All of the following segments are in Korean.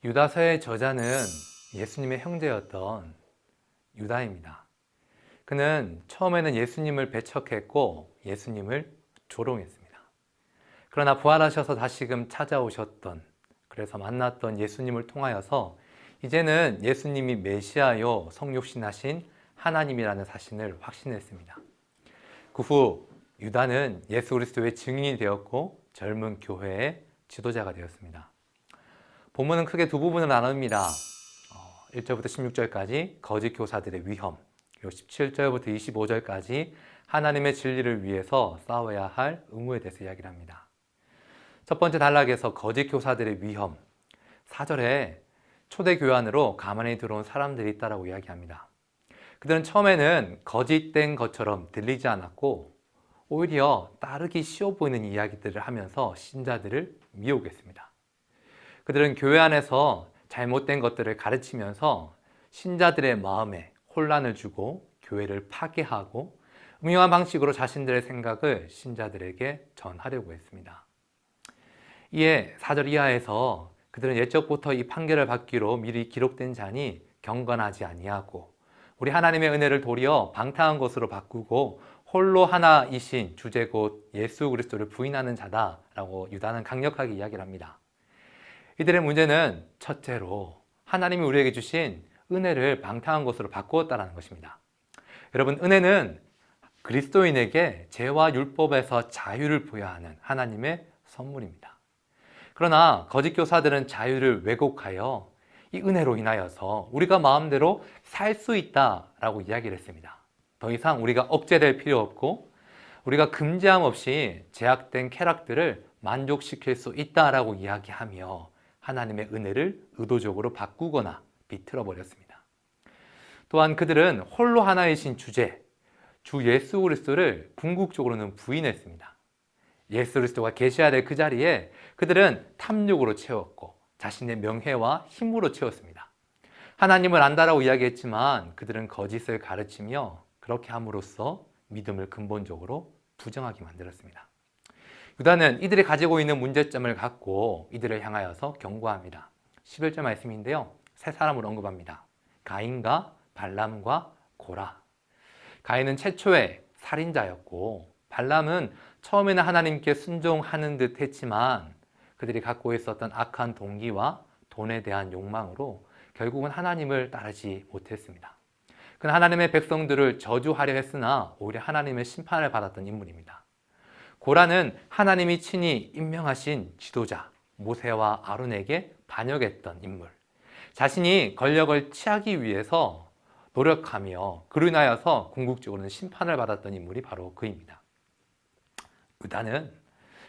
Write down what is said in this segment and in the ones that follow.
유다서의 저자는 예수님의 형제였던 유다입니다. 그는 처음에는 예수님을 배척했고 예수님을 조롱했습니다. 그러나 부활하셔서 다시금 찾아오셨던, 그래서 만났던 예수님을 통하여서 이제는 예수님이 메시아요 성육신하신 하나님이라는 사실을 확신했습니다. 그 후 유다는 예수 그리스도의 증인이 되었고 젊은 교회의 지도자가 되었습니다. 본문은 크게 두 부분을 나눕니다. 1절부터 16절까지 거짓 교사들의 위험, 그리고 17절부터 25절까지 하나님의 진리를 위해서 싸워야 할 의무에 대해서 이야기를 합니다. 첫 번째 단락에서 거짓 교사들의 위험, 4절에 초대교회 안으로 가만히 들어온 사람들이 있다라고 이야기합니다. 그들은 처음에는 거짓된 것처럼 들리지 않았고 오히려 따르기 쉬워 보이는 이야기들을 하면서 신자들을 미혹했습니다. 그들은 교회 안에서 잘못된 것들을 가르치면서 신자들의 마음에 혼란을 주고 교회를 파괴하고 음흉한 방식으로 자신들의 생각을 신자들에게 전하려고 했습니다. 이에 4절 이하에서 그들은 옛적부터 이 판결을 받기로 미리 기록된 자니 경건하지 아니하고 우리 하나님의 은혜를 도리어 방탕한 것으로 바꾸고 홀로 하나이신 주제 곧 예수 그리스도를 부인하는 자다라고 유다는 강력하게 이야기를 합니다. 이들의 문제는 첫째로 하나님이 우리에게 주신 은혜를 방탕한 것으로 바꾸었다는 것입니다. 여러분, 은혜는 그리스도인에게 죄와 율법에서 자유를 부여하는 하나님의 선물입니다. 그러나 거짓 교사들은 자유를 왜곡하여 이 은혜로 인하여서 우리가 마음대로 살 수 있다라고 이야기를 했습니다. 더 이상 우리가 억제될 필요 없고 우리가 금지함 없이 제약된 쾌락들을 만족시킬 수 있다라고 이야기하며 하나님의 은혜를 의도적으로 바꾸거나 비틀어 버렸습니다. 또한 그들은 홀로 하나이신 주제, 주 예수 그리스도를 궁극적으로는 부인했습니다. 예수 그리스도가 계셔야 될 그 자리에 그들은 탐욕으로 채웠고 자신의 명예와 힘으로 채웠습니다. 하나님을 안다라고 이야기했지만 그들은 거짓을 가르치며 그렇게 함으로써 믿음을 근본적으로 부정하게 만들었습니다. 유다는 이들이 가지고 있는 문제점을 갖고 이들을 향하여서 경고합니다. 11절 말씀인데요. 세 사람을 언급합니다. 가인과 발람과 고라. 가인은 최초의 살인자였고 발람은 처음에는 하나님께 순종하는 듯 했지만 그들이 갖고 있었던 악한 동기와 돈에 대한 욕망으로 결국은 하나님을 따르지 못했습니다. 그는 하나님의 백성들을 저주하려 했으나 오히려 하나님의 심판을 받았던 인물입니다. 고라는 하나님이 친히 임명하신 지도자 모세와 아론에게 반역했던 인물, 자신이 권력을 취하기 위해서 노력하며 그로 인하여서 궁극적으로는 심판을 받았던 인물이 바로 그입니다. 유다는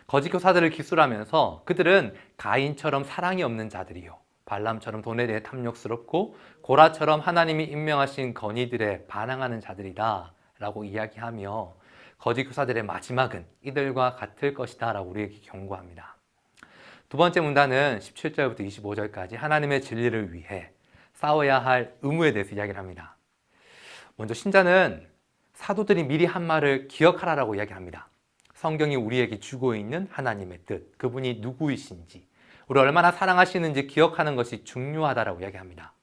거짓 교사들을 기술하면서 그들은 가인처럼 사랑이 없는 자들이요 발람처럼 돈에 대해 탐욕스럽고 고라처럼 하나님이 임명하신 건의들에 반항하는 자들이다 라고 이야기하며 거짓 교사들의 마지막은 이들과 같을 것이다 라고 우리에게 경고합니다. 두 번째 문단은 17절부터 25절까지 하나님의 진리를 위해 싸워야 할 의무에 대해서 이야기를 합니다. 먼저 신자는 사도들이 미리 한 말을 기억하라라고 이야기합니다. 성경이 우리에게 주고 있는 하나님의 뜻, 그분이 누구이신지, 우리 얼마나 사랑하시는지 기억하는 것이 중요하다라고 이야기합니다.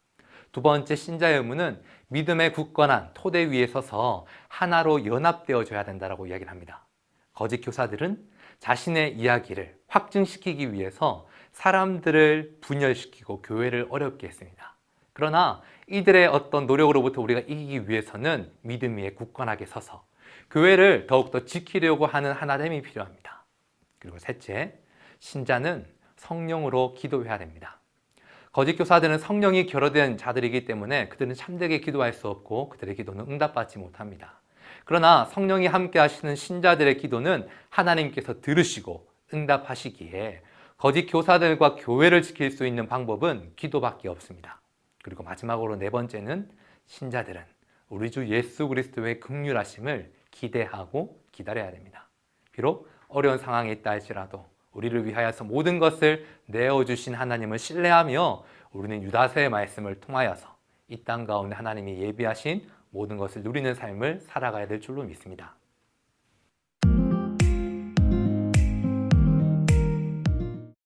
두 번째 신자의 의무는 믿음의 굳건한 토대 위에 서서 하나로 연합되어져야 된다라고 이야기를 합니다. 거짓 교사들은 자신의 이야기를 확증시키기 위해서 사람들을 분열시키고 교회를 어렵게 했습니다. 그러나 이들의 어떤 노력으로부터 우리가 이기기 위해서는 믿음 위에 굳건하게 서서 교회를 더욱더 지키려고 하는 하나됨이 필요합니다. 그리고 셋째, 신자는 성령으로 기도해야 됩니다. 거짓 교사들은 성령이 결여된 자들이기 때문에 그들은 참되게 기도할 수 없고 그들의 기도는 응답받지 못합니다. 그러나 성령이 함께 하시는 신자들의 기도는 하나님께서 들으시고 응답하시기에 거짓 교사들과 교회를 지킬 수 있는 방법은 기도밖에 없습니다. 그리고 마지막으로 네 번째는 신자들은 우리 주 예수 그리스도의 긍휼하심을 기대하고 기다려야 됩니다. 비록 어려운 상황에 있다 할지라도 우리를 위하여서 모든 것을 내어주신 하나님을 신뢰하며 우리는 유다서의 말씀을 통하여서 이 땅 가운데 하나님이 예비하신 모든 것을 누리는 삶을 살아가야 될 줄로 믿습니다.